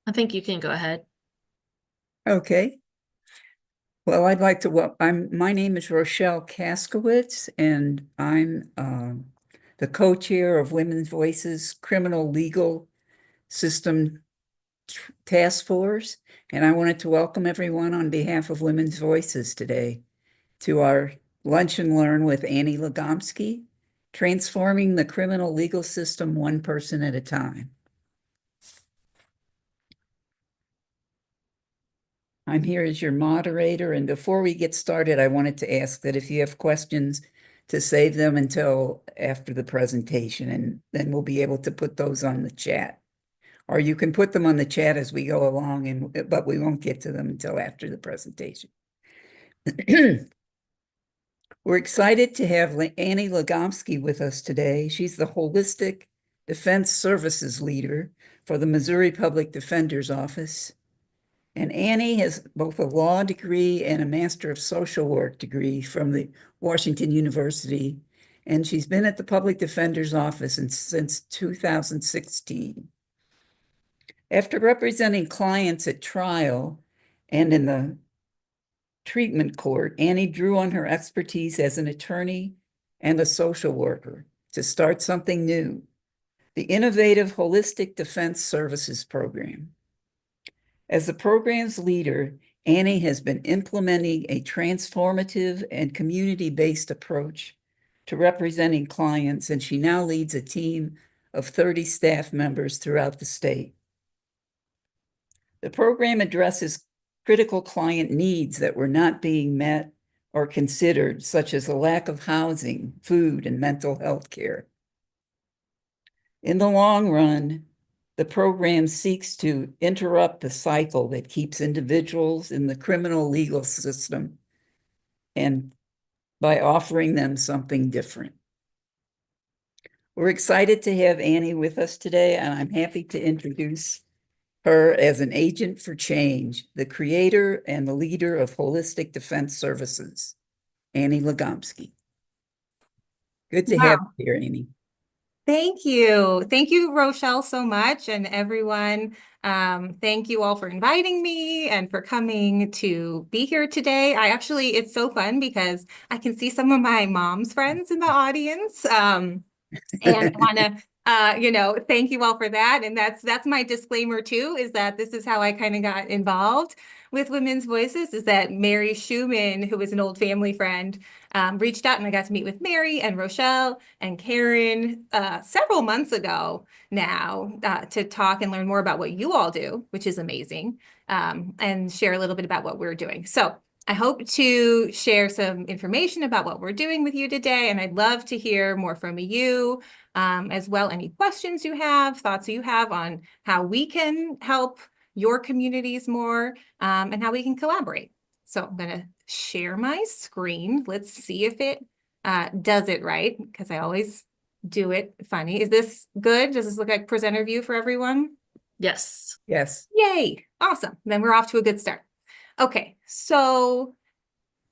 I think you can go ahead. Okay. Well, I'd like to, my name is Rochelle Kaskowitz, and I'm the co-chair of Women's Voices Criminal Legal System Task Force. And I wanted to welcome everyone on behalf of Women's Voices today to our Lunch and Learn with Annie Legomsky, Transforming the Criminal Legal System One Person at a Time. I'm here as your moderator, and before we get started, I wanted to ask that if you have questions, to save them until after the presentation, and then we'll be able to put those on the chat. Or you can put them on the chat as we go along, but we won't get to them until after the presentation. We're excited to have Annie Legomsky with us today. She's the Holistic Defense Services Leader for the Missouri Public Defender's Office. And Annie has both a law degree and a Master of Social Work degree from the Washington University. And she's been at the Public Defender's Office since 2016. After representing clients at trial and in the treatment court, Annie drew on her expertise as an attorney and a social worker to start something new, the innovative Holistic Defense Services Program. As the program's leader, Annie has been implementing a transformative and community-based approach to representing clients, and she now leads a team of 30 staff members throughout the state. The program addresses critical client needs that were not being met or considered, such as a lack of housing, food, and mental health care. In the long run, the program seeks to interrupt the cycle that keeps individuals in the criminal legal system and by offering them something different. We're excited to have Annie with us today, and I'm happy to introduce her as an agent for change, the creator and the leader of Holistic Defense Services, Annie Legomsky. Good to have Wow. you here, Annie. Thank you. Thank you, Rochelle, so much. And everyone, thank you all for inviting me and for coming to be here today. It's so fun because I can see some of my mom's friends in the audience. And I want to, thank you all for that. And that's my disclaimer too, is that this is how I kind of got involved with Women's Voices, is that Mary Schumann, who is an old family friend, reached out, and I got to meet with Mary and Rochelle and Karen several months ago now to talk and learn more about what you all do, which is amazing, and share a little bit about what we're doing. So I hope to share some information about what we're doing with you today, and I'd love to hear more from you as well. Any questions you have, thoughts you have on how we can help your communities more, and how we can collaborate. So I'm going to share my screen. Let's see if it does it right, because I always do it funny. Is this good? Does this look like presenter view for everyone? Yes. Yes. Yay. Awesome. Then we're off to a good start. Okay, so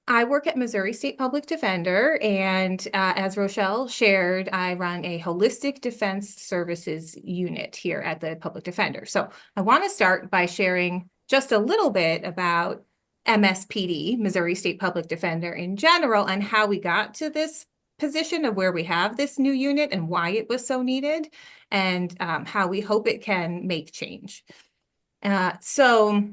I work at Missouri State Public Defender, and as Rochelle shared, I run a Holistic Defense Services unit here at the Public Defender. So I want to start by sharing just a little bit about MSPD, Missouri State Public Defender in general, and how we got to this position of where we have this new unit and why it was so needed, and how we hope it can make change. So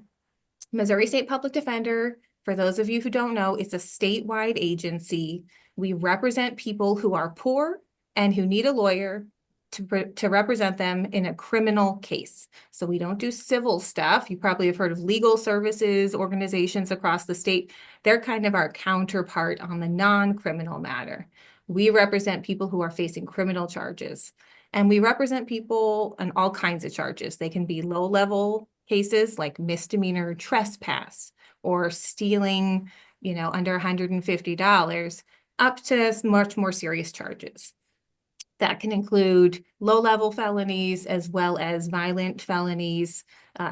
Missouri State Public Defender, for those of you who don't know, it's a statewide agency. We represent people who are poor and who need a lawyer to represent them in a criminal case. So we don't do civil stuff. You probably have heard of legal services organizations across the state. They're kind of our counterpart on the non-criminal matter. We represent people who are facing criminal charges. And we represent people on all kinds of charges. They can be low-level cases like misdemeanor trespass or stealing, under $150, up to much more serious charges. That can include low-level felonies as well as violent felonies,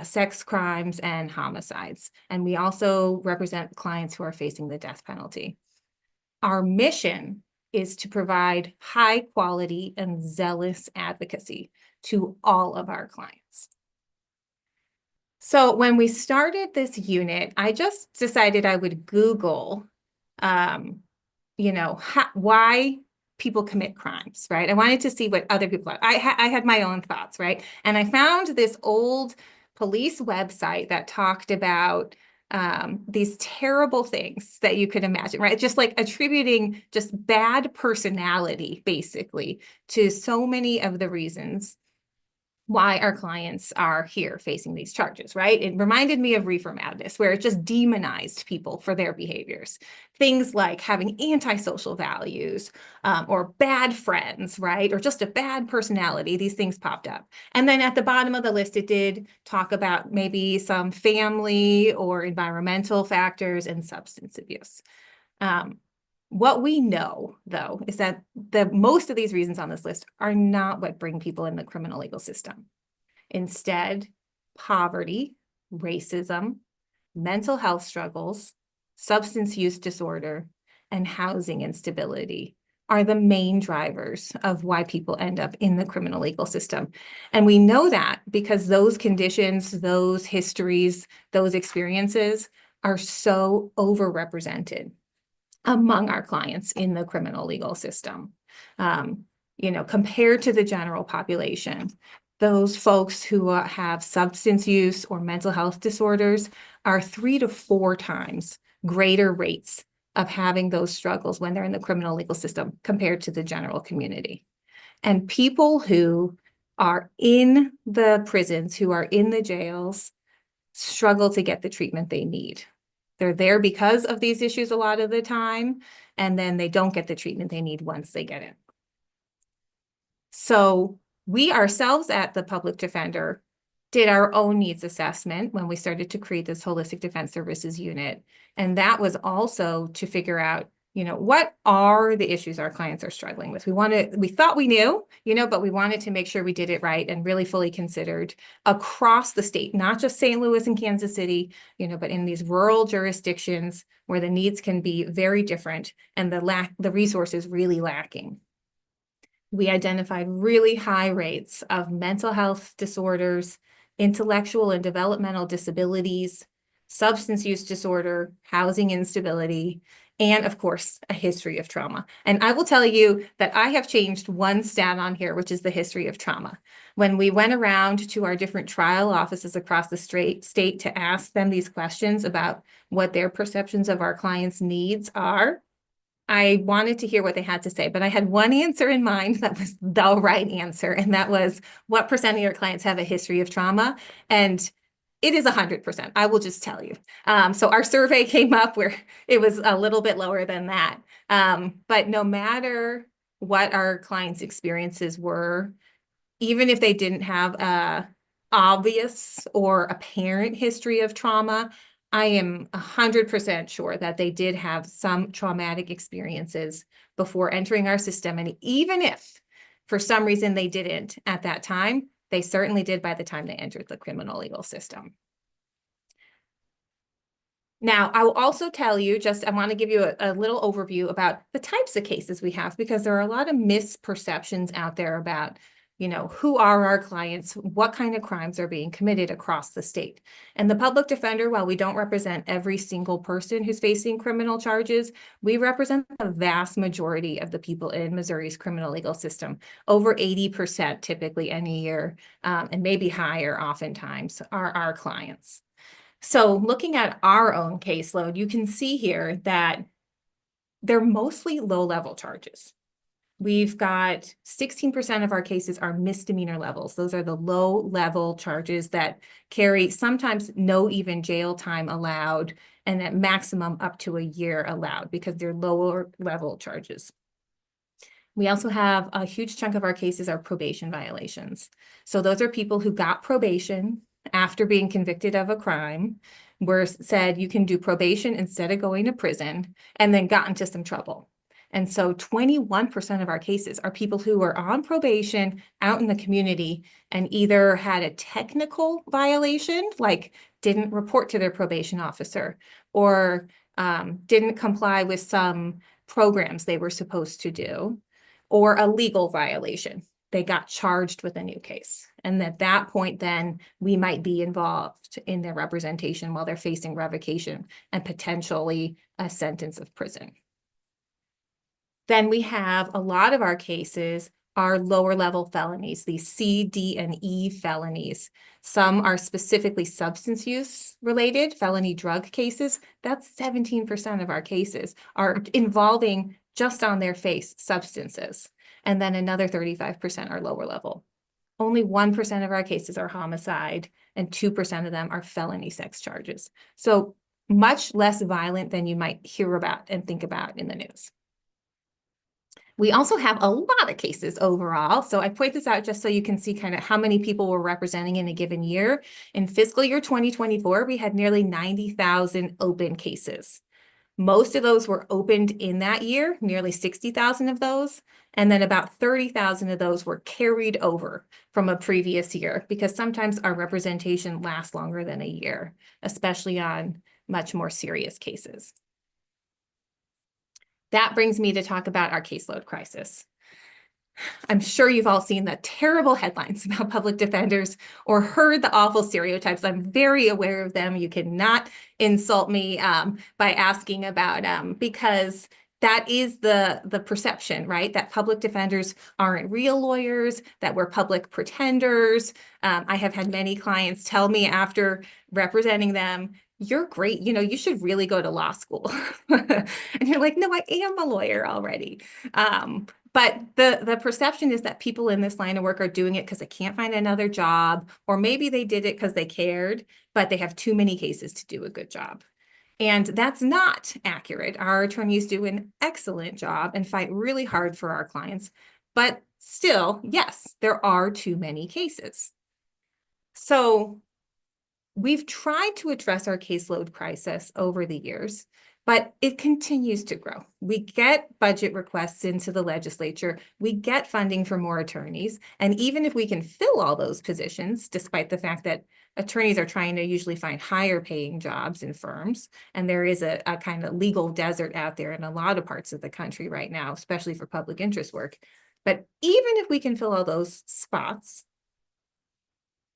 sex crimes, and homicides. And we also represent clients who are facing the death penalty. Our mission is to provide high quality and zealous advocacy to all of our clients. So when we started this unit, I just decided I would Google, why people commit crimes, right? I wanted to see what other people thought. I had my own thoughts, right? And I found this old police website that talked about these terrible things that you could imagine, right? Just like attributing just bad personality, basically, to so many of the reasons why our clients are here facing these charges, right? It reminded me of Reefer Madness, where it just demonized people for their behaviors. Things like having antisocial values or bad friends, right? Or just a bad personality. These things popped up. And then at the bottom of the list, it did talk about maybe some family or environmental factors and substance abuse. What we know, though, is that most of these reasons on this list are not what bring people in the criminal legal system. Instead, poverty, racism, mental health struggles, substance use disorder, and housing instability are the main drivers of why people end up in the criminal legal system. And we know that because those conditions, those histories, those experiences are so overrepresented among our clients in the criminal legal system. Compared to the general population, those folks who have substance use or mental health disorders are 3 to 4 times greater rates of having those struggles when they're in the criminal legal system compared to the general community. And people who are in the prisons, who are in the jails, struggle to get the treatment they need. They're there because of these issues a lot of the time, and then they don't get the treatment they need once they get in. So we ourselves at the Public Defender did our own needs assessment when we started to create this Holistic Defense Services unit. And that was also to figure out, what are the issues our clients are struggling with? We thought we knew, but we wanted to make sure we did it right and really fully considered across the state, not just St. Louis and Kansas City, but in these rural jurisdictions where the needs can be very different and the resources really lacking. We identified really high rates of mental health disorders, intellectual and developmental disabilities, substance use disorder, housing instability, and of course, a history of trauma. And I will tell you that I have changed one stat on here, which is the history of trauma. When we went around to our different trial offices across the state to ask them these questions about what their perceptions of our clients' needs are, I wanted to hear what they had to say, but I had one answer in mind that was the right answer, and that was, what percent of your clients have a history of trauma? And it is 100%, I will just tell you. So our survey came up where it was a little bit lower than that. But no matter what our clients' experiences were, even if they didn't have a obvious or apparent history of trauma, I am 100% sure that they did have some traumatic experiences before entering our system. And even if for some reason they didn't at that time, they certainly did by the time they entered the criminal legal system. Now, I will also tell you, I want to give you a little overview about the types of cases we have, because there are a lot of misperceptions out there about, who are our clients, what kind of crimes are being committed across the state. And the public defender, while we don't represent every single person who's facing criminal charges, we represent the vast majority of the people in Missouri's criminal legal system. Over 80% typically any year, and maybe higher oftentimes, are our clients. So looking at our own caseload, you can see here that they're mostly low-level charges. We've got 16% of our cases are misdemeanor levels. Those are the low-level charges that carry sometimes no even jail time allowed, and at maximum up to a year allowed, because they're lower-level charges. We also have a huge chunk of our cases are probation violations. So those are people who got probation after being convicted of a crime, were said you can do probation instead of going to prison, and then got into some trouble. And so 21% of our cases are people who were on probation out in the community and either had a technical violation, like didn't report to their probation officer, or didn't comply with some programs they were supposed to do, or a legal violation, they got charged with a new case. And at that point, then we might be involved in their representation while they're facing revocation and potentially a sentence of prison. Then we have a lot of our cases are lower level felonies, these C, D, and E felonies. Some are specifically substance use related, felony drug cases. That's 17% of our cases are involving just on their face substances. And then another 35% are lower level. Only 1% of our cases are homicide, and 2% of them are felony sex charges. So much less violent than you might hear about and think about in the news. We also have a lot of cases overall. So I point this out just so you can see kind of how many people we're representing in a given year. In fiscal year 2024, we had nearly 90,000 open cases. Most of those were opened in that year, nearly 60,000 of those. And then about 30,000 of those were carried over from a previous year, because sometimes our representation lasts longer than a year, especially on much more serious cases. That brings me to talk about our caseload crisis. I'm sure you've all seen the terrible headlines about public defenders or heard the awful stereotypes. I'm very aware of them. You cannot insult me by asking about because that is the perception, right? That public defenders aren't real lawyers, that we're public pretenders. I have had many clients tell me after representing them, "You're great, you know, you should really go to law school." And you're like, "No, I am a lawyer already." But the perception is that people in this line of work are doing it because they can't find another job, or maybe they did it because they cared, but they have too many cases to do a good job. And that's not accurate. Our attorneys do an excellent job and fight really hard for our clients. But still, yes, there are too many cases. So we've tried to address our caseload crisis over the years, but it continues to grow. We get budget requests into the legislature, we get funding for more attorneys, and even if we can fill all those positions, despite the fact that attorneys are trying to usually find higher paying jobs in firms, and there is a kind of legal desert out there in a lot of parts of the country right now, especially for public interest work. But even if we can fill all those spots,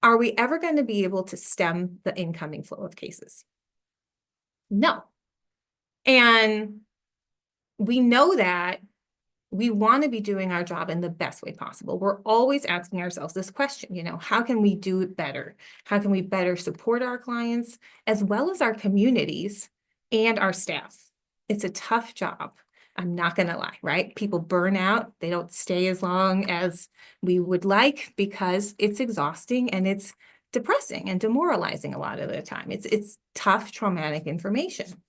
are we ever going to be able to stem the incoming flow of cases? No. And we know that we want to be doing our job in the best way possible. We're always asking ourselves this question, you know, how can we do it better? How can we better support our clients as well as our communities and our staff? It's a tough job. I'm not going to lie, right? People burn out. They don't stay as long as we would like because it's exhausting and it's depressing and demoralizing a lot of the time. It's tough, traumatic information.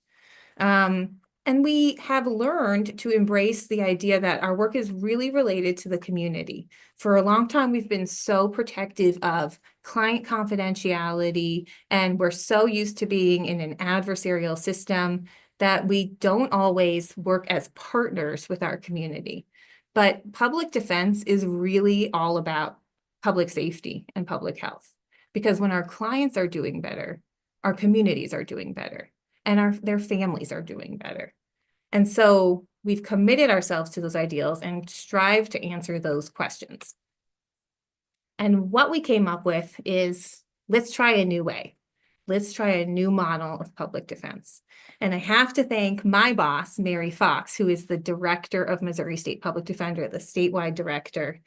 And we have learned to embrace the idea that our work is really related to the community. For a long time, we've been so protective of client confidentiality, and we're so used to being in an adversarial system that we don't always work as partners with our community. But public defense is really all about public safety and public health, because when our clients are doing better, our communities are doing better, and their families are doing better. And so we've committed ourselves to those ideals and strive to answer those questions. And what we came up with is, let's try a new way. Let's try a new model of public defense. And I have to thank my boss, Mary Fox, who is the director of Missouri State Public Defender, the statewide director,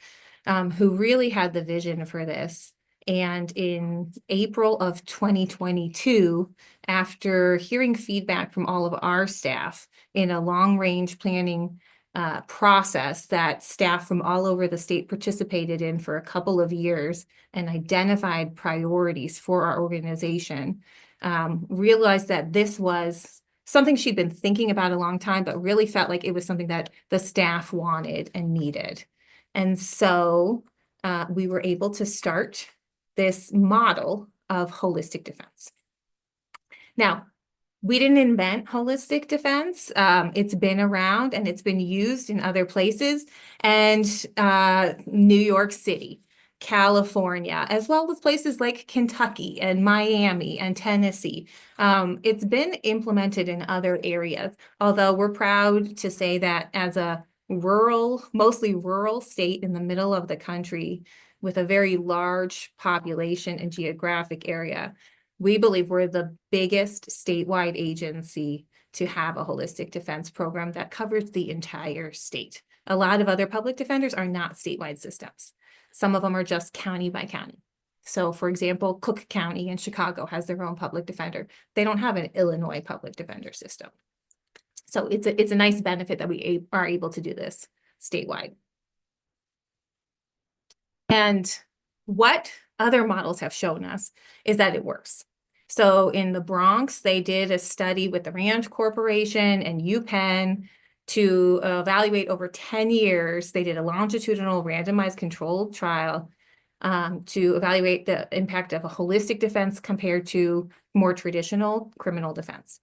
who really had the vision for this. And in April of 2022, after hearing feedback from all of our staff in a long-range planning process that staff from all over the state participated in for a couple of years and identified priorities for our organization, realized that this was something she'd been thinking about a long time, but really felt like it was something that the staff wanted and needed. And so we were able to start this model of holistic defense. Now, we didn't invent holistic defense. It's been around and it's been used in other places, and New York City, California, as well as places like Kentucky and Miami and Tennessee. It's been implemented in other areas, although we're proud to say that as a rural, mostly rural state in the middle of the country with a very large population and geographic area. We believe we're the biggest statewide agency to have a holistic defense program that covers the entire state. A lot of other public defenders are not statewide systems. Some of them are just county by county. So for example, Cook County in Chicago has their own public defender. They don't have an Illinois public defender system. So it's a nice benefit that we are able to do this statewide. And what other models have shown us is that it works. So in the Bronx, they did a study with the Rand Corporation and UPenn to evaluate over 10 years. They did a longitudinal randomized controlled trial to evaluate the impact of a holistic defense compared to more traditional criminal defense.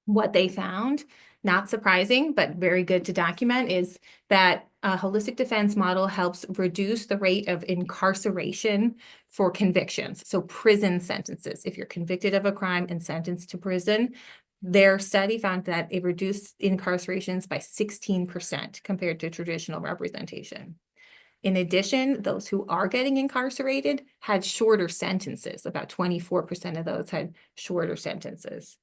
What they found, not surprising, but very good to document, is that a holistic defense model helps reduce the rate of incarceration for convictions. So prison sentences, if you're convicted of a crime and sentenced to prison, their study found that it reduced incarcerations by 16% compared to traditional representation. In addition, those who are getting incarcerated had shorter sentences. About 24% of those had shorter sentences.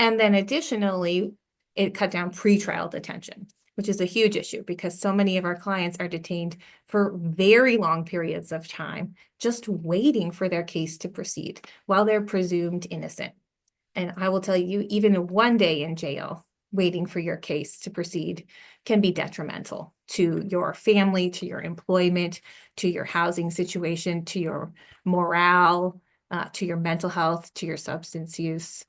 And then additionally, it cut down pretrial detention, which is a huge issue because so many of our clients are detained for very long periods of time, just waiting for their case to proceed while they're presumed innocent. And I will tell you, even one day in jail, waiting for your case to proceed can be detrimental to your family, to your employment, to your housing situation, to your morale, to your mental health, to your substance use.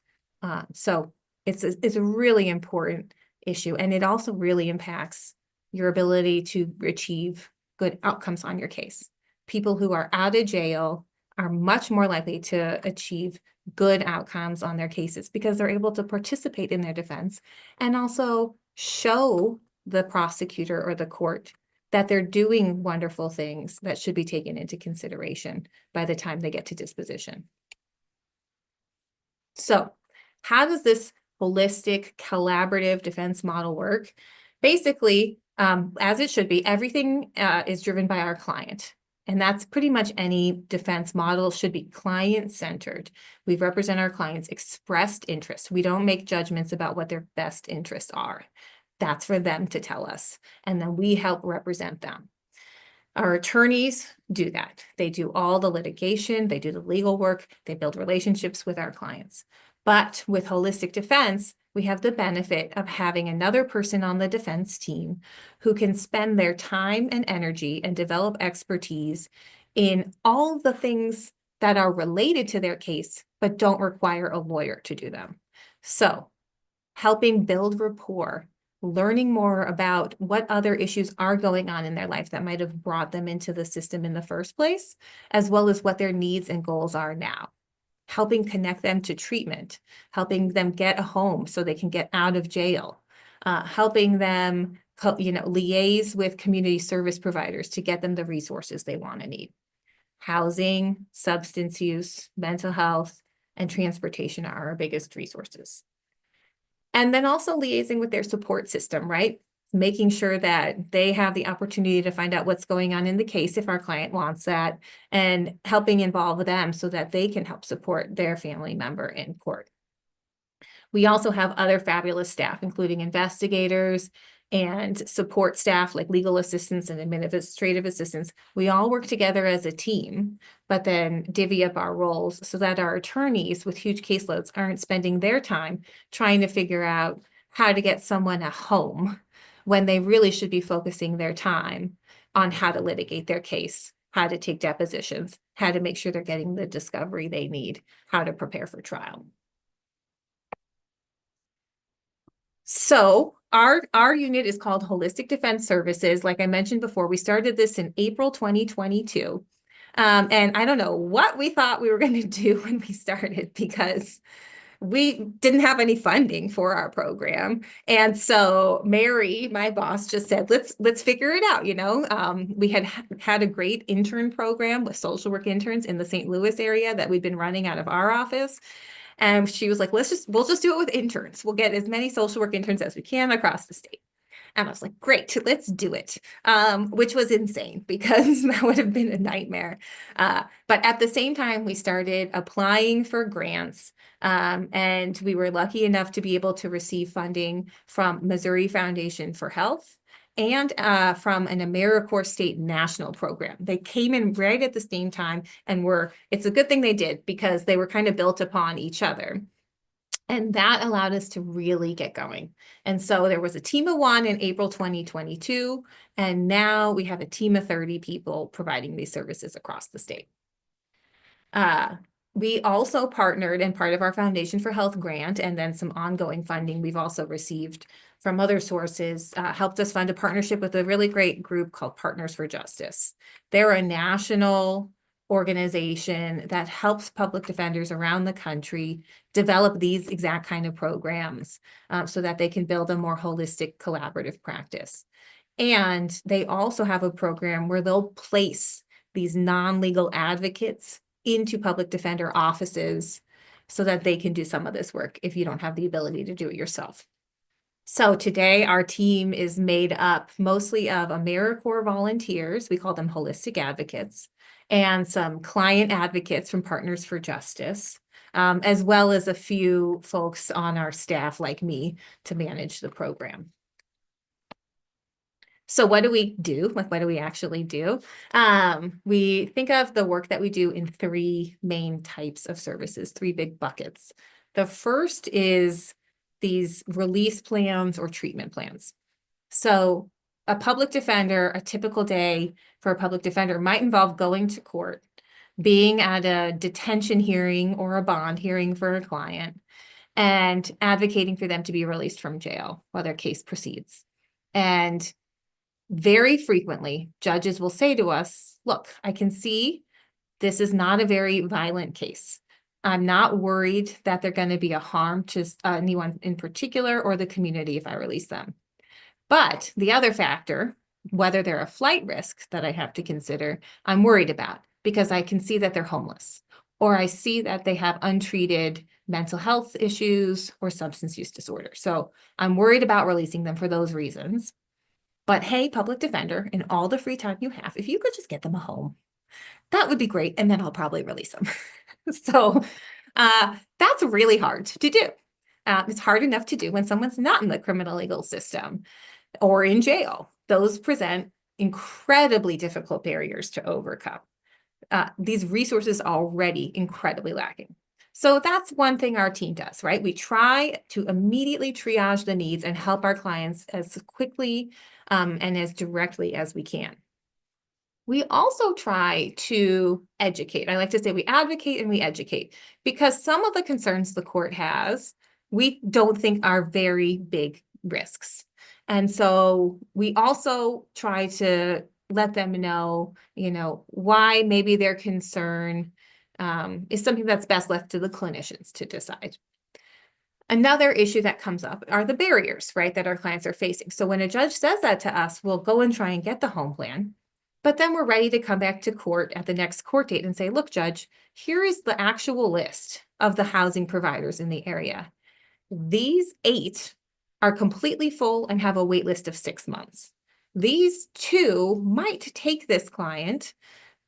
So it's a really important issue, and it also really impacts your ability to achieve good outcomes on your case. People who are out of jail are much more likely to achieve good outcomes on their cases because they're able to participate in their defense and also show the prosecutor or the court that they're doing wonderful things that should be taken into consideration by the time they get to disposition. So, how does this holistic, collaborative defense model work? Basically, as it should be, everything is driven by our client. And that's pretty much any defense model should be client-centered. We represent our clients' expressed interests. We don't make judgments about what their best interests are. That's for them to tell us. And then we help represent them. Our attorneys do that. They do all the litigation, they do the legal work, they build relationships with our clients. But with holistic defense, we have the benefit of having another person on the defense team who can spend their time and energy and develop expertise in all the things that are related to their case, but don't require a lawyer to do them. So, helping build rapport, learning more about what other issues are going on in their life that might have brought them into the system in the first place, as well as what their needs and goals are now. Helping connect them to treatment, helping them get a home so they can get out of jail, helping them, liaise with community service providers to get them the resources they want to need. Housing, substance use, mental health, and transportation are our biggest resources. And then also liaising with their support system, right? Making sure that they have the opportunity to find out what's going on in the case if our client wants that, and helping involve them so that they can help support their family member in court. We also have other fabulous staff, including investigators and support staff like legal assistants and administrative assistants. We all work together as a team, but then divvy up our roles so that our attorneys with huge caseloads aren't spending their time trying to figure out how to get someone a home when they really should be focusing their time on how to litigate their case, how to take depositions, how to make sure they're getting the discovery they need, how to prepare for trial. So our unit is called Holistic Defense Services. Like I mentioned before, we started this in April 2022. And I don't know what we thought we were going to do when we started, because we didn't have any funding for our program. And so Mary, my boss, just said, let's figure it out. We had a great intern program with social work interns in the St. Louis area that we've been running out of our office. And she was like, we'll just do it with interns. We'll get as many social work interns as we can across the state. And I was like, great, let's do it, which was insane because that would have been a nightmare. But at the same time, we started applying for grants, and we were lucky enough to be able to receive funding from Missouri Foundation for Health and from an AmeriCorps state national program. They came in right at the same time and it's a good thing they did because they were kind of built upon each other. And that allowed us to really get going. And so there was a team of 1 in April 2022, and now we have a team of 30 people providing these services across the state. We also partnered, and part of our Foundation for Health grant and then some ongoing funding we've also received from other sources, helped us fund a partnership with a really great group called Partners for Justice. They're a national organization that helps public defenders around the country develop these exact kind of programs, so that they can build a more holistic collaborative practice. And they also have a program where they'll place these non-legal advocates into public defender offices so that they can do some of this work if you don't have the ability to do it yourself. So today our team is made up mostly of AmeriCorps volunteers, we call them holistic advocates, and some client advocates from Partners for Justice, as well as a few folks on our staff like me to manage the program. So what do we do? Like, what do we actually do? We think of the work that we do in 3 main types of services, 3 big buckets. The first is these release plans or treatment plans. So a public defender, a typical day for a public defender might involve going to court, being at a detention hearing or a bond hearing for a client, and advocating for them to be released from jail while their case proceeds. And very frequently, judges will say to us, look, I can see this is not a very violent case. I'm not worried that they're going to be a harm to anyone in particular or the community if I release them. But the other factor, whether they're a flight risk that I have to consider, I'm worried about because I can see that they're homeless, or I see that they have untreated mental health issues or substance use disorder. So I'm worried about releasing them for those reasons. But hey, public defender, in all the free time you have, if you could just get them a home, that would be great. And then I'll probably release them. So that's really hard to do. It's hard enough to do when someone's not in the criminal legal system or in jail. Those present incredibly difficult barriers to overcome. These resources are already incredibly lacking. So that's one thing our team does, right? We try to immediately triage the needs and help our clients as quickly and as directly as we can. We also try to educate. I like to say we advocate and we educate because some of the concerns the court has, we don't think are very big risks. And so we also try to let them know, why maybe their concern is something that's best left to the clinicians to decide. Another issue that comes up are the barriers, right, that our clients are facing. So when a judge says that to us, we'll go and try and get the home plan, but then we're ready to come back to court at the next court date and say, look, judge, here is the actual list of the housing providers in the area. These 8 are completely full and have a wait list of 6 months. These 2 might take this client,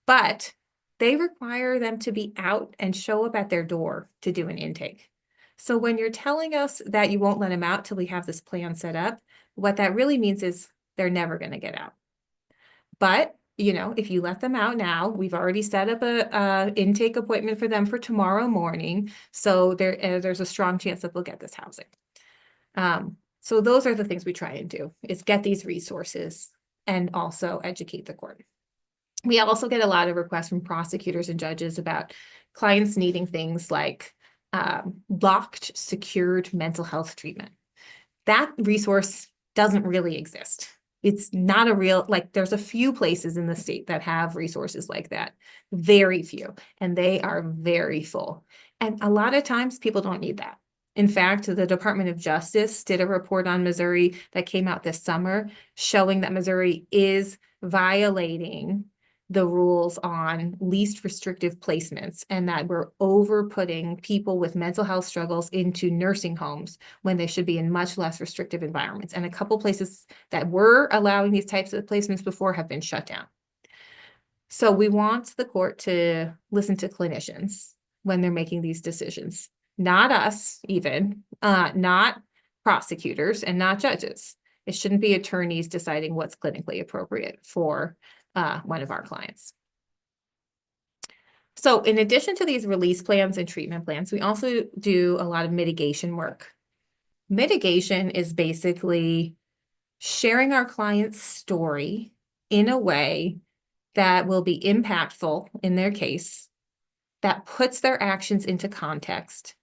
but they require them to be out and show up at their door to do an intake. So when you're telling us that you won't let them out till we have this plan set up, what that really means is they're never going to get out. But, if you let them out now, we've already set up a intake appointment for them for tomorrow morning. So there's a strong chance that they'll get this housing. So those are the things we try and do, is get these resources and also educate the court. We also get a lot of requests from prosecutors and judges about clients needing things like locked, secured mental health treatment. That resource doesn't really exist. It's not a real, there's a few places in the state that have resources like that, very few, and they are very full. And a lot of times people don't need that. In fact, the Department of Justice did a report on Missouri that came out this summer showing that Missouri is violating the rules on least restrictive placements and that we're over putting people with mental health struggles into nursing homes when they should be in much less restrictive environments. And a couple places that were allowing these types of placements before have been shut down. So we want the court to listen to clinicians when they're making these decisions, not us even, not prosecutors and not judges. It shouldn't be attorneys deciding what's clinically appropriate for one of our clients. So in addition to these release plans and treatment plans, we also do a lot of mitigation work. Mitigation is basically sharing our client's story in a way that will be impactful in their case, that puts their actions into context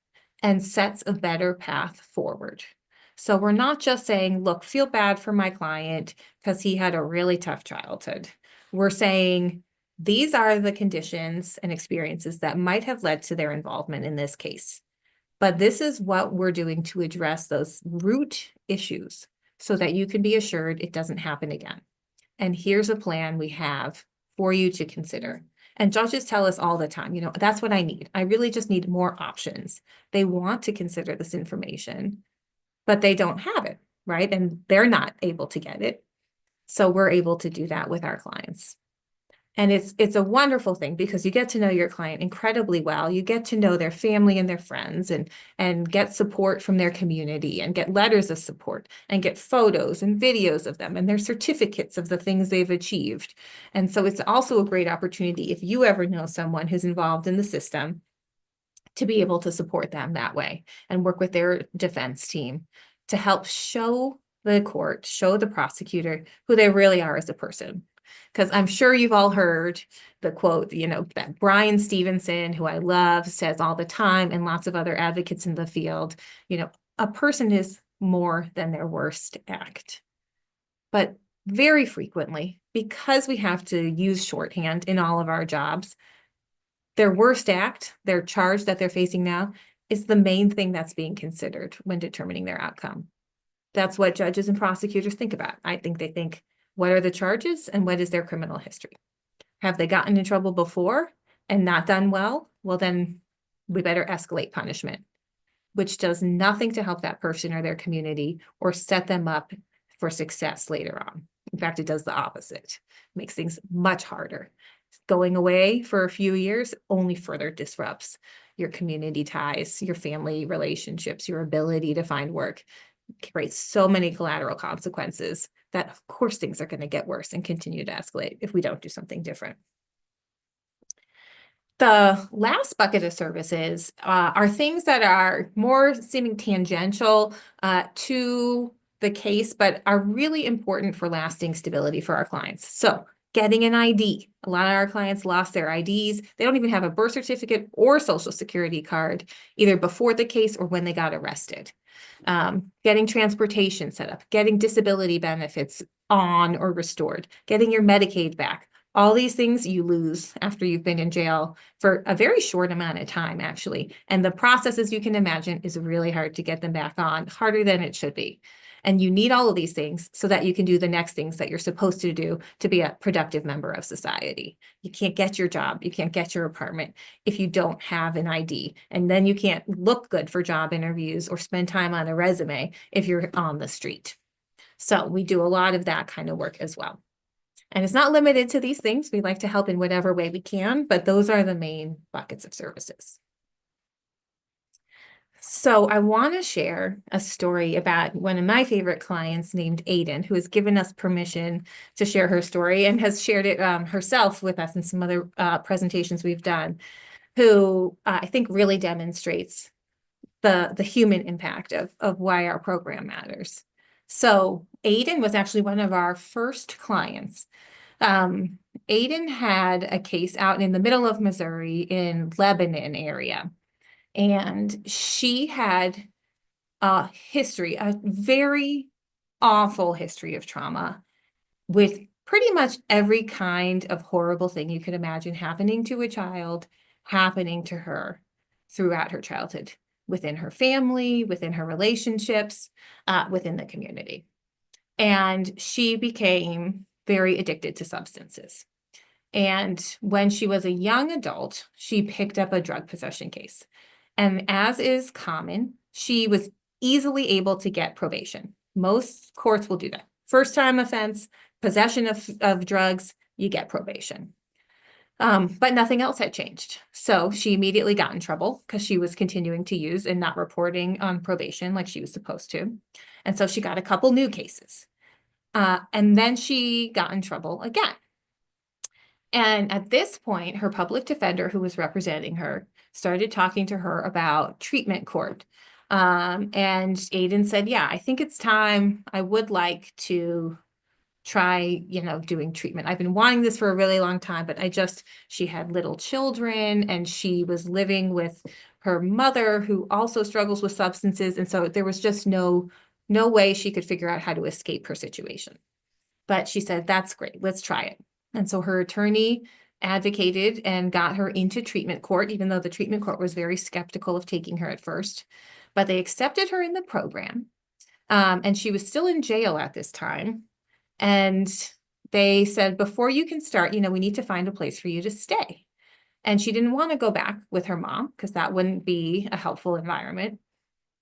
and sets a better path forward. So we're not just saying, look, feel bad for my client because he had a really tough childhood. We're saying these are the conditions and experiences that might have led to their involvement in this case. But this is what we're doing to address those root issues so that you can be assured it doesn't happen again. And here's a plan we have for you to consider. And judges tell us all the time, you know, that's what I need. I really just need more options. They want to consider this information, but they don't have it, right? And they're not able to get it. So we're able to do that with our clients. And it's a wonderful thing because you get to know your client incredibly well. You get to know their family and their friends and get support from their community and get letters of support and get photos and videos of them and their certificates of the things they've achieved. And so it's also a great opportunity if you ever know someone who's involved in the system to be able to support them that way and work with their defense team to help show the court, show the prosecutor who they really are as a person. Because I'm sure you've all heard the quote, you know, that Brian Stevenson, who I love, says all the time, and lots of other advocates in the field, you know, a person is more than their worst act. But very frequently, because we have to use shorthand in all of our jobs, their worst act, their charge that they're facing now, is the main thing that's being considered when determining their outcome. That's what judges and prosecutors think about. I think they think, what are the charges and what is their criminal history? Have they gotten in trouble before and not done well? Well, then we better escalate punishment, which does nothing to help that person or their community or set them up for success later on. In fact, it does the opposite. It makes things much harder. Going away for a few years only further disrupts your community ties, your family relationships, your ability to find work. It creates so many collateral consequences that of course things are going to get worse and continue to escalate if we don't do something different. The last bucket of services are things that are more seeming tangential to the case, but are really important for lasting stability for our clients. So getting an ID. A lot of our clients lost their IDs. They don't even have a birth certificate or social security card, either before the case or when they got arrested. Getting transportation set up, getting disability benefits on or restored, getting your Medicaid back. All these things you lose after you've been in jail for a very short amount of time, actually. And the process, as you can imagine, is really hard to get them back on, harder than it should be. And you need all of these things so that you can do the next things that you're supposed to do to be a productive member of society. You can't get your job, you can't get your apartment if you don't have an ID. And then you can't look good for job interviews or spend time on a resume if you're on the street. So we do a lot of that kind of work as well. And it's not limited to these things. We like to help in whatever way we can, but those are the main buckets of services. So I want to share a story about one of my favorite clients named Aiden, who has given us permission to share her story and has shared it herself with us in some other presentations we've done, who I think really demonstrates the human impact of why our program matters. So Aiden was actually one of our first clients. Aiden had a case out in the middle of Missouri in Lebanon area. And she had a history, a very awful history of trauma with pretty much every kind of horrible thing you could imagine happening to a child, happening to her throughout her childhood, within her family, within her relationships, within the community. And she became very addicted to substances. And when she was a young adult, she picked up a drug possession case. And as is common, she was easily able to get probation. Most courts will do that. First time offense, possession of drugs, you get probation. But nothing else had changed. So she immediately got in trouble because she was continuing to use and not reporting on probation like she was supposed to. And so she got a couple new cases. And then she got in trouble again. And at this point, her public defender, who was representing her, started talking to her about treatment court. And Aiden said, yeah, I think it's time. I would like to try, doing treatment. I've been wanting this for a really long time, but she had little children and she was living with her mother who also struggles with substances. And so there was just no way she could figure out how to escape her situation. But she said, that's great, let's try it. And so her attorney advocated and got her into treatment court, even though the treatment court was very skeptical of taking her at first. But they accepted her in the program. And she was still in jail at this time. And they said, before you can start, we need to find a place for you to stay. And she didn't want to go back with her mom because that wouldn't be a helpful environment.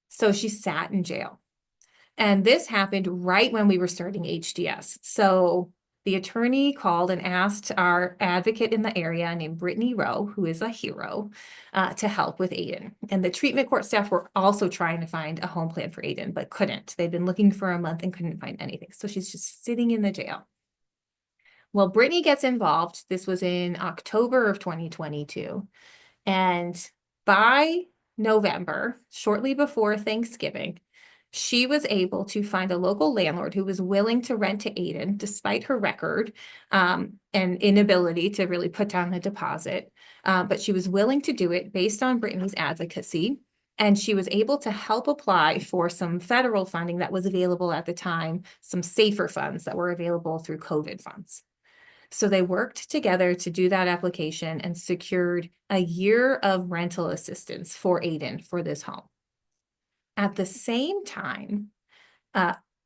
So she sat in jail. And this happened right when we were starting HDS. So the attorney called and asked our advocate in the area named Brittany Rowe, who is a hero, to help with Aiden. And the treatment court staff were also trying to find a home plan for Aiden, but couldn't. They'd been looking for a month and couldn't find anything. So she's just sitting in the jail. Well, Brittany gets involved. This was in October of 2022. And by November, shortly before Thanksgiving, she was able to find a local landlord who was willing to rent to Aiden despite her record and inability to really put down a deposit. But she was willing to do it based on Brittany's advocacy. And she was able to help apply for some federal funding that was available at the time, some safer funds that were available through COVID funds. So they worked together to do that application and secured a year of rental assistance for Aiden for this home. At the same time,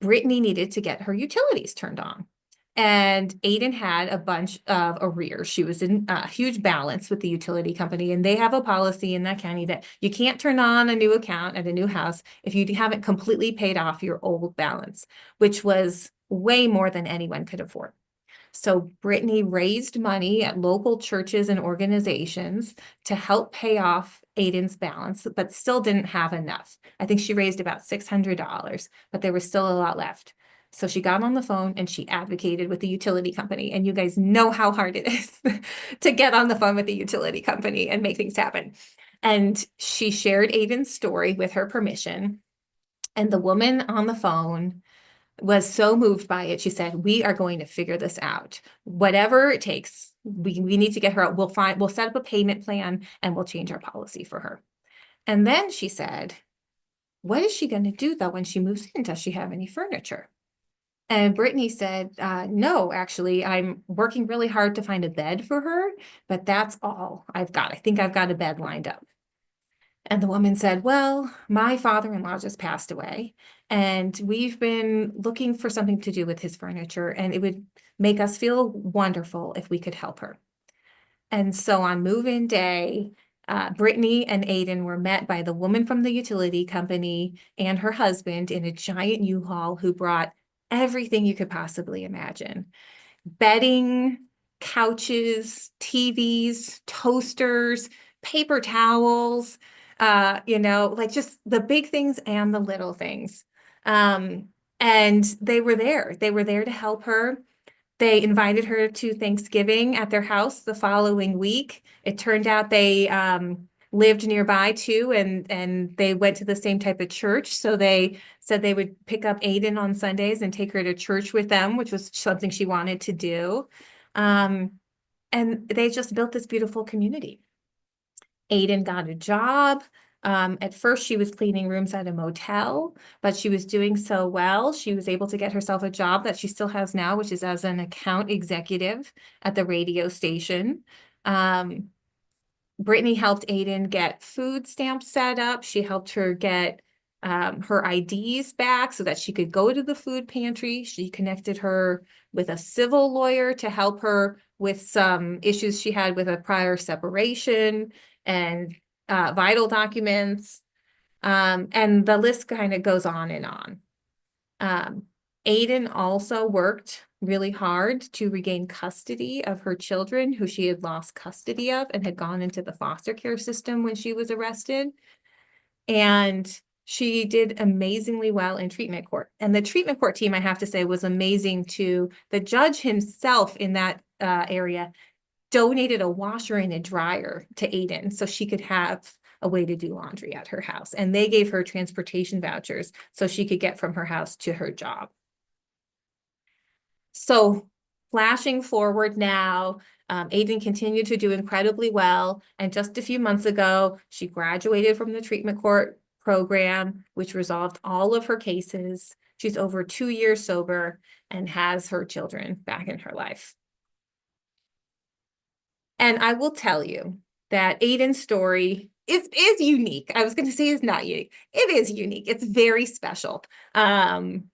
Brittany needed to get her utilities turned on. And Aiden had a bunch of arrears. She was in a huge balance with the utility company, and they have a policy in that county that you can't turn on a new account at a new house if you haven't completely paid off your old balance, which was way more than anyone could afford. So Brittany raised money at local churches and organizations to help pay off Aiden's balance, but still didn't have enough. I think she raised about $600, but there was still a lot left. So she got on the phone and she advocated with the utility company. And you guys know how hard it is to get on the phone with the utility company and make things happen. And she shared Aiden's story with her permission. And the woman on the phone was so moved by it. She said, we are going to figure this out. Whatever it takes, we need to get her out. We'll set up a payment plan and we'll change our policy for her. And then she said, what is she going to do though when she moves in? Does she have any furniture? And Brittany said, no, actually, I'm working really hard to find a bed for her, but that's all I've got. I think I've got a bed lined up. And the woman said, well, my father-in-law just passed away, and we've been looking for something to do with his furniture, and it would make us feel wonderful if we could help her. And so on move-in day, Brittany and Aiden were met by the woman from the utility company and her husband in a giant U-Haul who brought everything you could possibly imagine. Bedding, couches, TVs, toasters, paper towels, like just the big things and the little things. And they were there. They were there to help her. They invited her to Thanksgiving at their house the following week. It turned out they lived nearby too, and they went to the same type of church. So they said they would pick up Aiden on Sundays and take her to church with them, which was something she wanted to do. And they just built this beautiful community. Aiden got a job. At first, she was cleaning rooms at a motel, but she was doing so well, she was able to get herself a job that she still has now, which is as an account executive at the radio station. Brittany helped Aiden get food stamps set up. She helped her get her IDs back so that she could go to the food pantry. She connected her with a civil lawyer to help her with some issues she had with a prior separation and vital documents. And the list kind of goes on and on. Aiden also worked really hard to regain custody of her children who she had lost custody of and had gone into the foster care system when she was arrested. And she did amazingly well in treatment court. And the treatment court team, I have to say, was amazing too. The judge himself in that area donated a washer and a dryer to Aiden so she could have a way to do laundry at her house. And they gave her transportation vouchers so she could get from her house to her job. So flashing forward now, Aiden continued to do incredibly well. And just a few months ago, she graduated from the treatment court program, which resolved all of her cases. She's over 2 years sober and has her children back in her life. And I will tell you that Aiden's story is unique. I was going to say it's not unique. It is unique. It's very special. And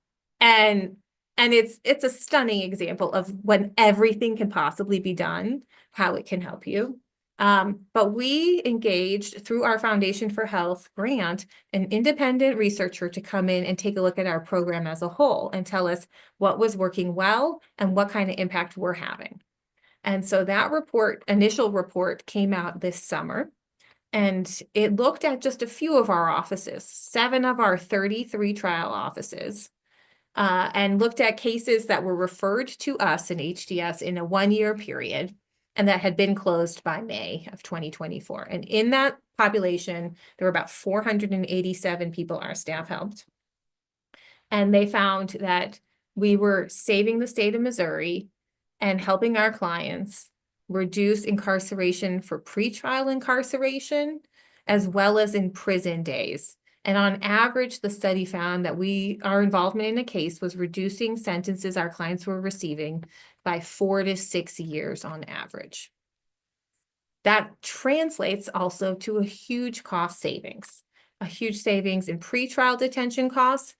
it's a stunning example of when everything can possibly be done, how it can help you. But we engaged through our Foundation for Health grant, an independent researcher to come in and take a look at our program as a whole and tell us what was working well and what kind of impact we're having. And so that initial report came out this summer, and it looked at just a few of our offices, 7 of our 33 trial offices, and looked at cases that were referred to us in HDS in a 1-year period and that had been closed by May of 2024. And in that population, there were about 487 people our staff helped. And they found that we were saving the state of Missouri and helping our clients reduce incarceration for pretrial incarceration, as well as in prison days. And on average, the study found that our involvement in a case was reducing sentences our clients were receiving by 4 to 6 years on average. That translates also to a huge cost savings, in pretrial detention costs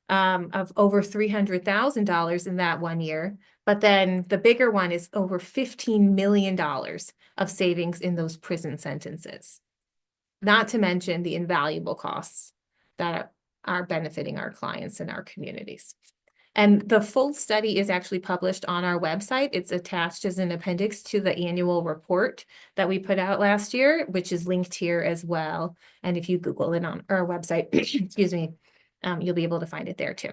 of over $300,000 in that 1 year. But then the bigger one is over $15 million of savings in those prison sentences, not to mention the invaluable costs that are benefiting our clients and our communities. And the full study is actually published on our website. It's attached as an appendix to the annual report that we put out last year, which is linked here as well. And if you Google it on our website, excuse me, you'll be able to find it there too.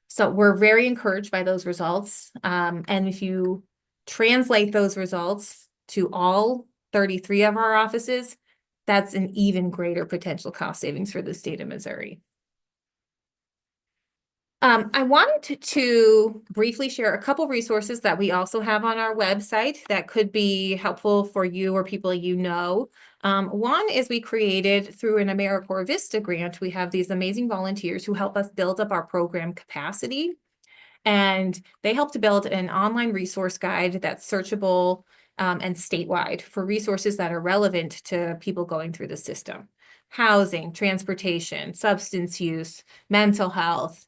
So we're very encouraged by those results. And if you translate those results to all 33 of our offices, that's an even greater potential cost savings for the state of Missouri. I wanted to briefly share a couple resources that we also have on our website that could be helpful for you or people you know. One is we created through an AmeriCorps Vista grant. We have these amazing volunteers who help us build up our program capacity. And they help to build an online resource guide that's searchable and statewide for resources that are relevant to people going through the system. Housing, transportation, substance use, mental health,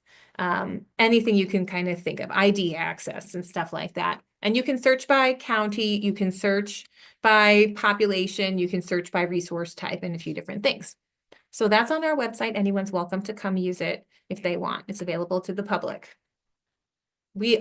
anything you can kind of think of, ID access and stuff like that. And you can search by county, you can search by population, you can search by resource type and a few different things. So that's on our website. Anyone's welcome to come use it if they want. It's available to the public.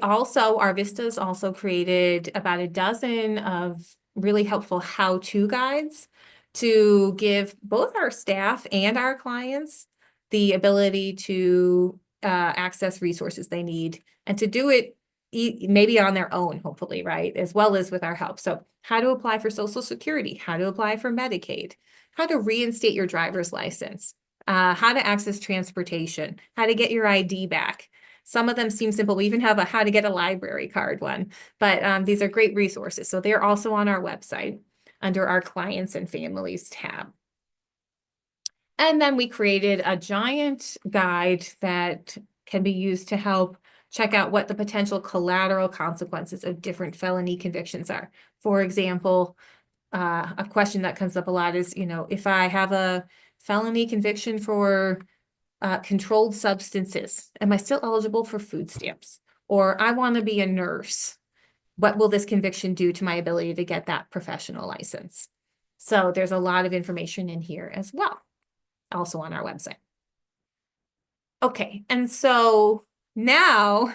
Our Vistas also created about a dozen of really helpful how-to guides to give both our staff and our clients the ability to access resources they need and to do it maybe on their own, hopefully, right? As well as with our help. So how to apply for Social Security, how to apply for Medicaid, how to reinstate your driver's license, how to access transportation, how to get your ID back. Some of them seem simple. We even have a how to get a library card one, but these are great resources. So they're also on our website under our clients and families tab. And then we created a giant guide that can be used to help check out what the potential collateral consequences of different felony convictions are. For example, a question that comes up a lot is, if I have a felony conviction for controlled substances. Am I still eligible for food stamps? Or I want to be a nurse. What will this conviction do to my ability to get that professional license? So there's a lot of information in here as well, also on our website. Okay, and so now,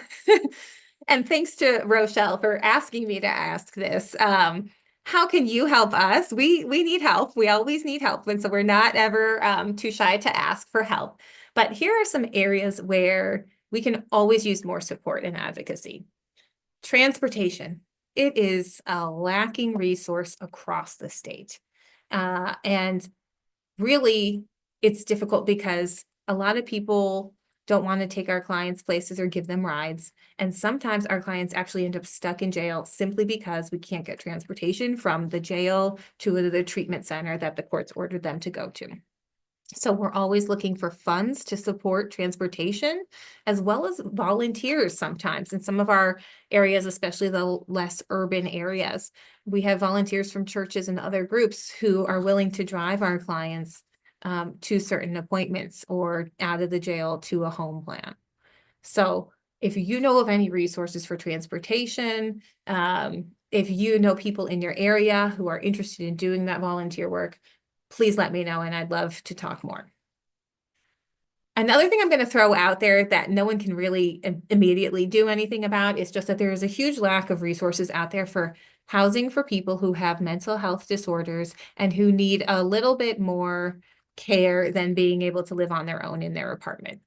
and thanks to Rochelle for asking me to ask this, how can you help us? We need help. We always need help. And so we're not ever too shy to ask for help. But here are some areas where we can always use more support and advocacy. Transportation. It is a lacking resource across the state. And really, it's difficult because a lot of people don't want to take our clients places or give them rides. And sometimes our clients actually end up stuck in jail simply because we can't get transportation from the jail to the treatment center that the courts ordered them to go to. So we're always looking for funds to support transportation, as well as volunteers sometimes in some of our areas, especially the less urban areas. We have volunteers from churches and other groups who are willing to drive our clients to certain appointments or out of the jail to a home plan. So if you know of any resources for transportation, if you know people in your area who are interested in doing that volunteer work, please let me know and I'd love to talk more. Another thing I'm going to throw out there that no one can really immediately do anything about is just that there is a huge lack of resources out there for housing for people who have mental health disorders and who need a little bit more care than being able to live on their own in their apartment.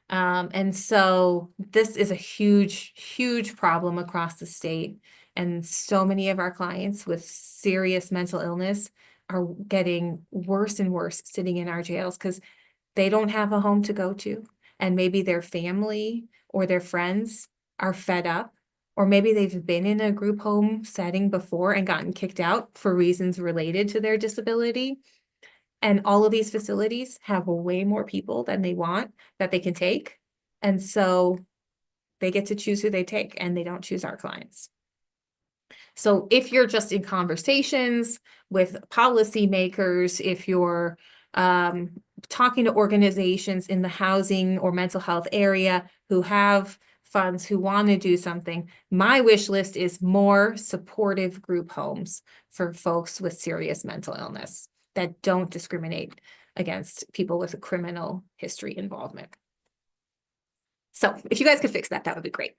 And so this is a huge, huge problem across the state. And so many of our clients with serious mental illness are getting worse and worse sitting in our jails because they don't have a home to go to. And maybe their family or their friends are fed up, or maybe they've been in a group home setting before and gotten kicked out for reasons related to their disability. And all of these facilities have way more people than they want that they can take. And so they get to choose who they take, and they don't choose our clients. So if you're just in conversations with policymakers, if you're talking to organizations in the housing or mental health area who have funds, who want to do something, my wish list is more supportive group homes for folks with serious mental illness that don't discriminate against people with a criminal history involvement. So if you guys could fix that, that would be great.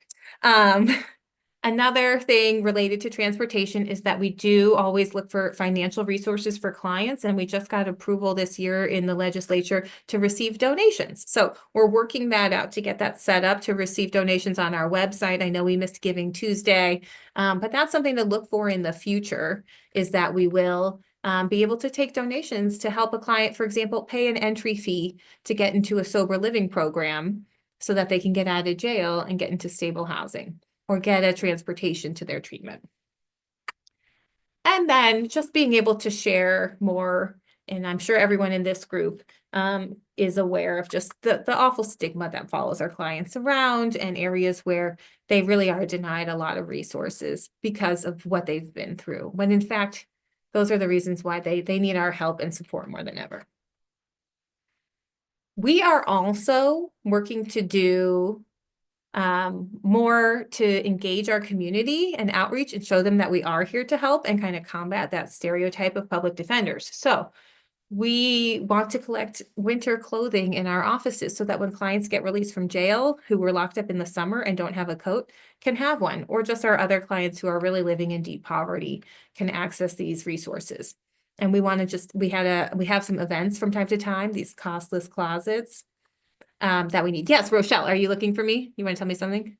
Another thing related to transportation is that we do always look for financial resources for clients, and we just got approval this year in the legislature to receive donations. So we're working that out to get that set up to receive donations on our website. I know we missed Giving Tuesday, but that's something to look for in the future, is that we will be able to take donations to help a client, for example, pay an entry fee to get into a sober living program so that they can get out of jail and get into stable housing, or get a transportation to their treatment. And then just being able to share more, and I'm sure everyone in this group is aware of just the awful stigma that follows our clients around, and areas where they really are denied a lot of resources because of what they've been through, when in fact, those are the reasons why they need our help and support more than ever. We are also working to do more to engage our community and outreach and show them that we are here to help and kind of combat that stereotype of public defenders. So we want to collect winter clothing in our offices so that when clients get released from jail who were locked up in the summer and don't have a coat can have one, or just our other clients who are really living in deep poverty can access these resources. And we want to we have some events from time to time, these costless closets that we need. Yes, Rochelle, are you looking for me? You want to tell me something?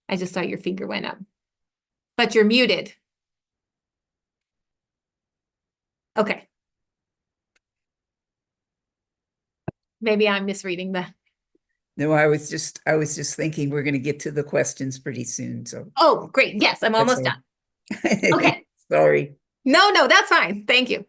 I just saw your finger went up, but you're muted. Okay. Maybe I'm misreading that. No, I was just thinking we're going to get to the questions pretty soon. So. Oh, great. Yes, I'm almost done. Okay. Sorry. No, that's fine. Thank you.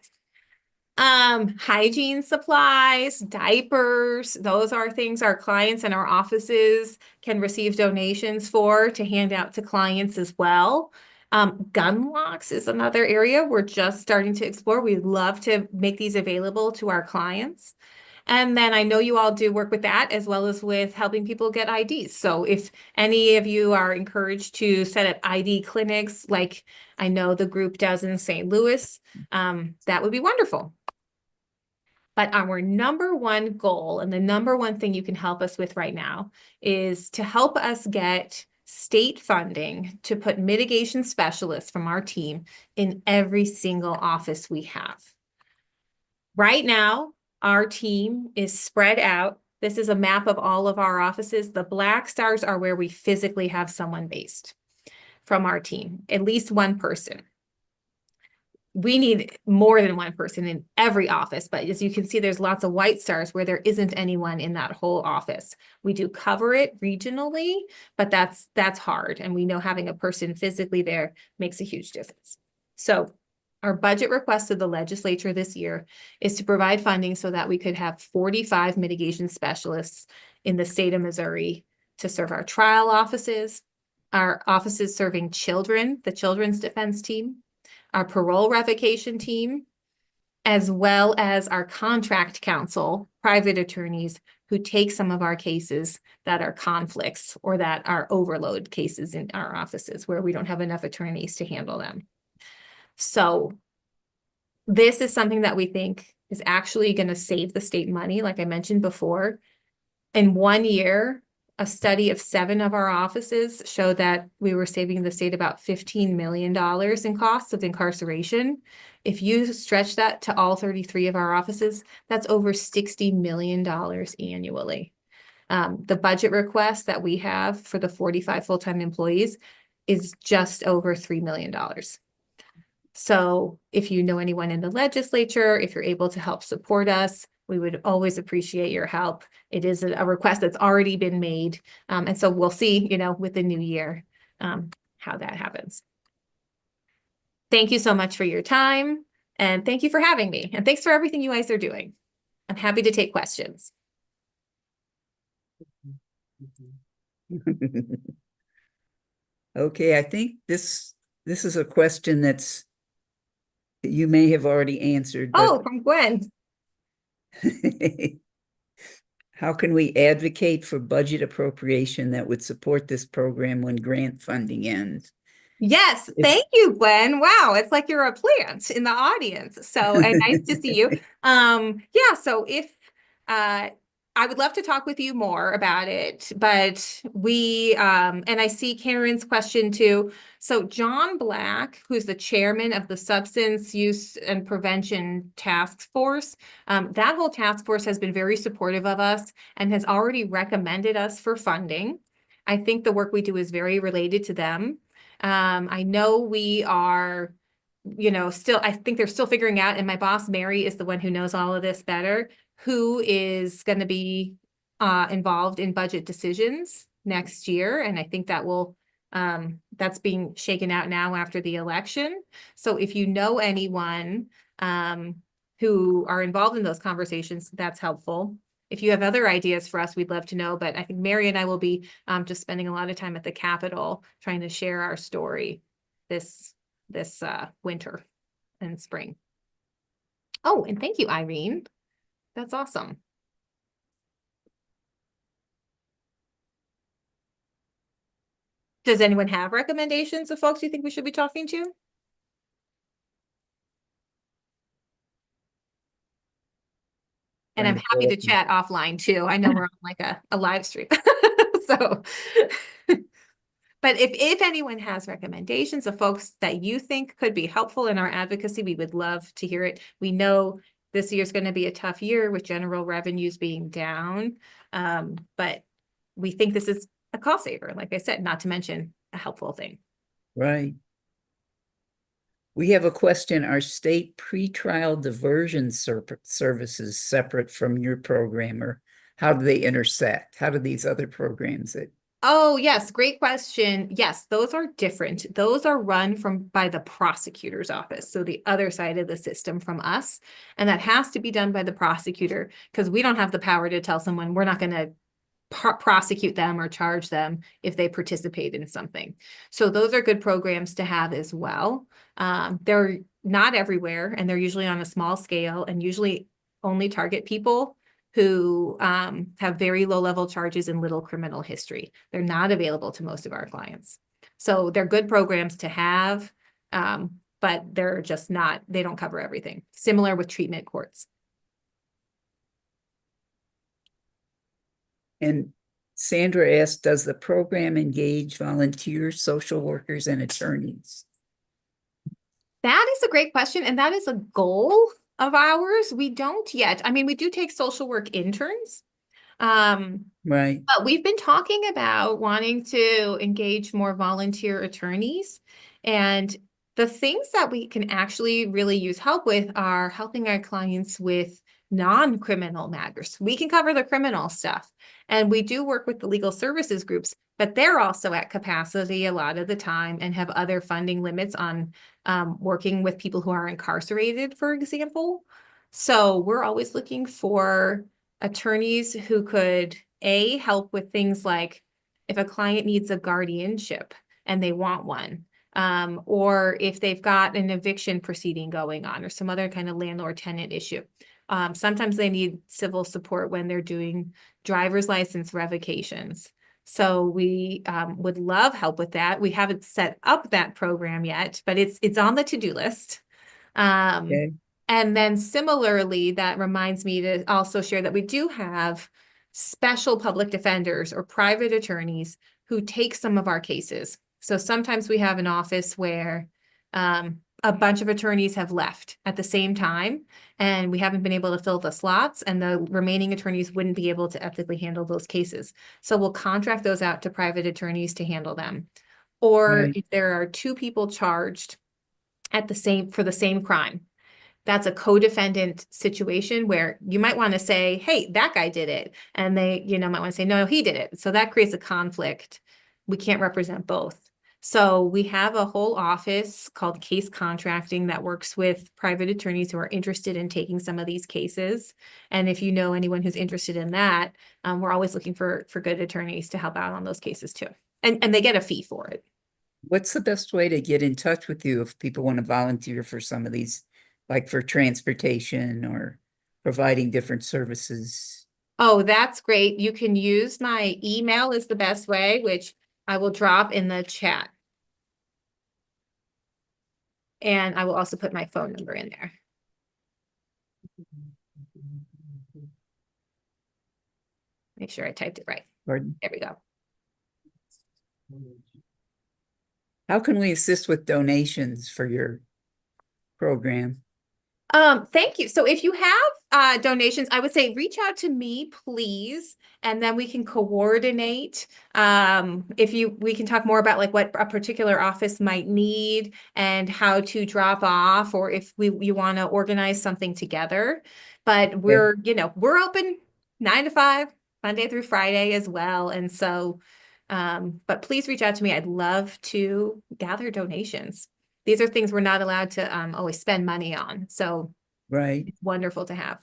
Hygiene supplies, diapers, those are things our clients and our offices can receive donations for to hand out to clients as well. Gun locks is another area we're just starting to explore. We'd love to make these available to our clients. And then I know you all do work with that as well as with helping people get IDs. So if any of you are encouraged to set up ID clinics, like I know the group does in St. Louis, that would be wonderful. But our number one goal and the number one thing you can help us with right now is to help us get state funding to put mitigation specialists from our team in every single office we have. Right now, our team is spread out. This is a map of all of our offices. The black stars are where we physically have someone based from our team, at least one person. We need more than one person in every office, but as you can see, there's lots of white stars where there isn't anyone in that whole office. We do cover it regionally, but that's hard. And we know having a person physically there makes a huge difference. So our budget request to the legislature this year is to provide funding so that we could have 45 mitigation specialists in the state of Missouri to serve our trial offices, our offices serving children, the children's defense team, our parole revocation team, as well as our contract counsel, private attorneys who take some of our cases that are conflicts or that are overload cases in our offices where we don't have enough attorneys to handle them. So this is something that we think is actually going to save the state money, like I mentioned before. In 1 year, a study of 7 of our offices showed that we were saving the state about $15 million in costs of incarceration. If you stretch that to all 33 of our offices, that's over $60 million annually. The budget request that we have for the 45 full-time employees is just over $3 million. So if you know anyone in the legislature, if you're able to help support us, we would always appreciate your help. It is a request that's already been made. And so we'll see, with the new year, how that happens. Thank you so much for your time. And thank you for having me. And thanks for everything you guys are doing. I'm happy to take questions. Okay, I think this is a question that you may have already answered. Oh, from Gwen. How can we advocate for budget appropriation that would support this program when grant funding ends? Yes, thank you, Gwen. Wow, it's like you're a plant in the audience. So nice to see you. Yeah, so if I would love to talk with you more about it, but we and I see Karen's question too. So John Black, who's the chairman of the Substance Use and Prevention Task Force, that whole task force has been very supportive of us and has already recommended us for funding. I think the work we do is very related to them. I know we are, still, I think they're still figuring out, and my boss, Mary, is the one who knows all of this better, who is going to be involved in budget decisions next year. And I think that will, that's being shaken out now after the election. So if you know anyone who are involved in those conversations, that's helpful. If you have other ideas for us, we'd love to know. But I think Mary and I will be just spending a lot of time at the Capitol trying to share our story this winter and spring. Oh, and thank you, Irene. That's awesome. Does anyone have recommendations of folks you think we should be talking to? And I'm happy to chat offline too. I know we're on like a live stream. So, but if anyone has recommendations of folks that you think could be helpful in our advocacy, we would love to hear it. We know this year's going to be a tough year with general revenues being down. But we think this is a cost saver, like I said, not to mention a helpful thing. Right. We have a question. Are state pretrial diversion services separate from your program, or how do they intersect? How do these other programs Oh, yes. Great question. Yes, those are different. Those are run by the prosecutor's office. So the other side of the system from us. And that has to be done by the prosecutor because we don't have the power to tell someone we're not going to prosecute them or charge them if they participate in something. So those are good programs to have as well. They're not everywhere, and they're usually on a small scale, and usually only target people who have very low-level charges and little criminal history. They're not available to most of our clients. So they're good programs to have, but they're just not, they don't cover everything. Similar with treatment courts. And Sandra asked, does the program engage volunteers, social workers, and attorneys? That is a great question, and that is a goal of ours. We don't yet. I mean, we do take social work interns. Right. But we've been talking about wanting to engage more volunteer attorneys. And the things that we can actually really use help with are helping our clients with non-criminal matters. We can cover the criminal stuff. And we do work with the legal services groups, but they're also at capacity a lot of the time and have other funding limits on working with people who are incarcerated, for example. So we're always looking for attorneys who could help with things like if a client needs a guardianship and they want one, or if they've got an eviction proceeding going on or some other kind of landlord-tenant issue. Sometimes they need civil support when they're doing driver's license revocations. So we would love help with that. We haven't set up that program yet, but it's on the to-do list. Okay. And then similarly, that reminds me to also share that we do have special public defenders or private attorneys who take some of our cases. So sometimes we have an office where a bunch of attorneys have left at the same time, and we haven't been able to fill the slots, and the remaining attorneys wouldn't be able to ethically handle those cases. So we'll contract those out to private attorneys to handle them. Or Right. if there are two people charged for the same crime, that's a co-defendant situation where you might want to say, hey, that guy did it. And they, might want to say, no, he did it. So that creates a conflict. We can't represent both. So we have a whole office called case contracting that works with private attorneys who are interested in taking some of these cases. And if you know anyone who's interested in that, we're always looking for good attorneys to help out on those cases too. And they get a fee for it. What's the best way to get in touch with you if people want to volunteer for some of these, like for transportation or providing different services? Oh, that's great. You can use my email is the best way, which I will drop in the chat. And I will also put my phone number in there. Make sure I typed it right. Pardon? There we go. How can we assist with donations for your program? Thank you. So if you have donations, I would say reach out to me, please, and then we can coordinate. We can talk more about like what a particular office might need and how to drop off, or if you want to organize something together. But we're open 9 to 5, Monday through Friday as well. And so, but please reach out to me. I'd love to gather donations. These are things we're not allowed to always spend money on. So Right. it's wonderful to have.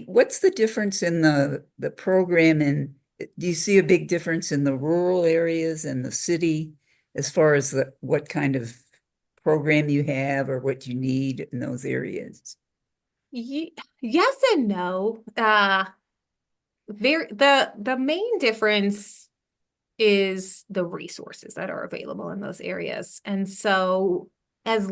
What's the difference in the program, and do you see a big difference in the rural areas and the city as far as what kind of program you have or what you need in those areas? Yes and no. The main difference is the resources that are available in those areas. And so as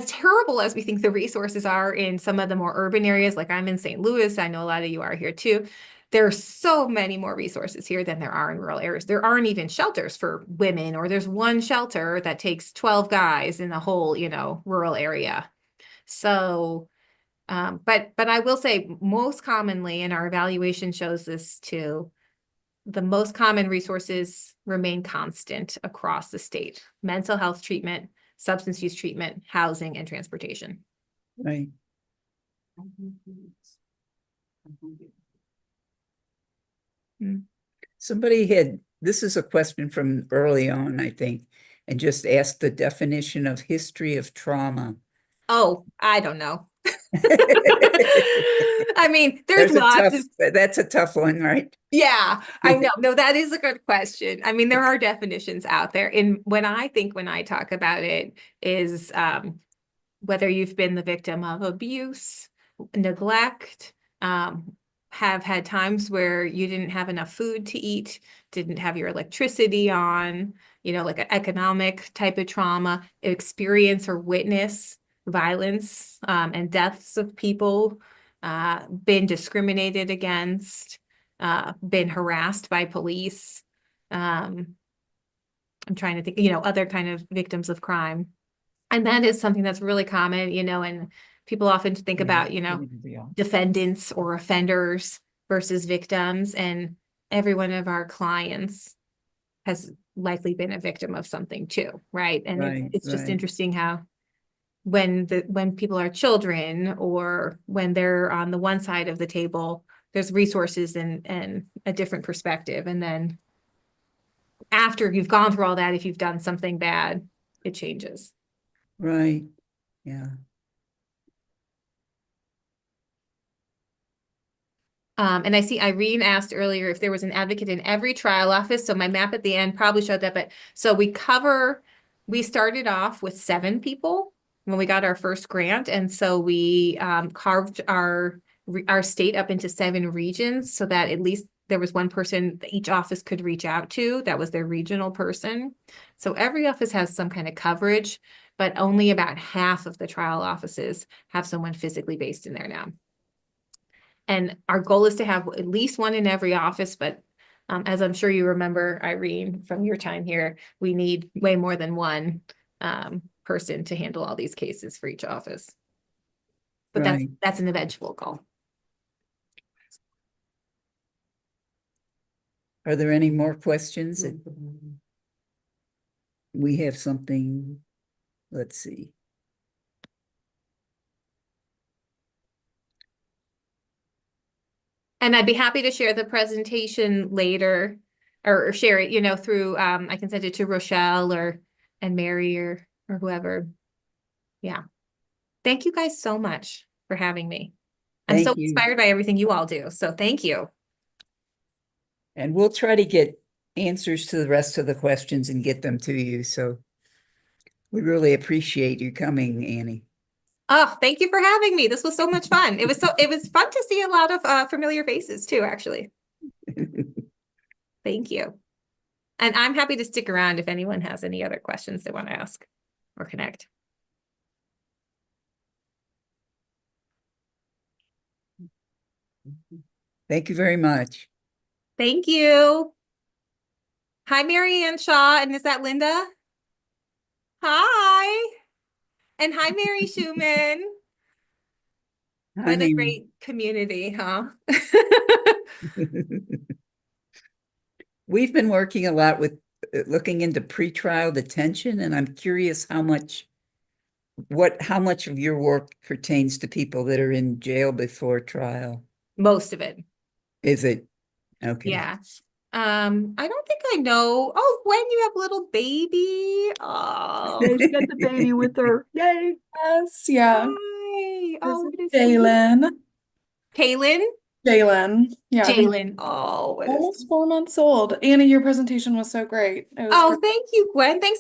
terrible as we think the resources are in some of the more urban areas, like I'm in St. Louis, I know a lot of you are here too. There are so many more resources here than there are in rural areas. There aren't even shelters for women, or there's one shelter that takes 12 guys in the whole, rural area. So, but I will say most commonly, and our evaluation shows this too, the most common resources remain constant across the state: mental health treatment, substance use treatment, housing, and transportation. Right. This is a question from early on, I think, and just asked the definition of history of trauma. Oh, I don't know. I mean, there's lots of, That's a tough one, right? yeah, I know. No, that is a good question. I mean, there are definitions out there. And when I talk about it is whether you've been the victim of abuse, neglect, have had times where you didn't have enough food to eat, didn't have your electricity on, like an economic type of trauma, experience or witness violence and deaths of people, been discriminated against, been harassed by police. I'm trying to think, other kind of victims of crime. And that is something that's really common, and people often think about, defendants or offenders versus victims. And every one of our clients has likely been a victim of something too, right? And it's just interesting how when people are children or when they're on the one side of the table, there's resources and a different perspective. And then after you've gone through all that, if you've done something bad, it changes. Right. Yeah. And I see Irene asked earlier if there was an advocate in every trial office. So my map at the end probably showed that, but so we started off with 7 people when we got our first grant. And so we carved our state up into 7 regions so that at least there was one person that each office could reach out to. That was their regional person. So every office has some kind of coverage, but only about half of the trial offices have someone physically based in there now. And our goal is to have at least one in every office, but as I'm sure you remember, Irene, from your time here, we need way more than one person to handle all these cases for each office. But that's an eventual goal. Are there any more questions? We have something, let's see. And I'd be happy to share the presentation later or share it, through, I can send it to Rochelle and Mary or whoever. Yeah. Thank you guys so much for having me. I'm so inspired by everything you all do. So thank you. And we'll try to get answers to the rest of the questions and get them to you. So we really appreciate you coming, Annie. Oh, thank you for having me. This was so much fun. It was fun to see a lot of familiar faces too, actually. Thank you. And I'm happy to stick around if anyone has any other questions they want to ask or connect. Thank you very much. Thank you. Hi, Mary Ann Shaw. And is that Linda? Hi. And hi, Mary Schumann. What a great community, huh? We've been working a lot with looking into pretrial detention, and I'm curious how much of your work pertains to people that are in jail before trial. Most of it. Is it? Okay. Yeah. I don't think I know. Oh, when you have little baby. Oh, she got the baby with her. Yay. Yes, yeah. Hi. Oh, what is Jalen. Kaylin? Jalen. Yeah. Jalen. Oh, almost 4 months old. Annie, your presentation was so great. Oh, thank you, Gwen. Thanks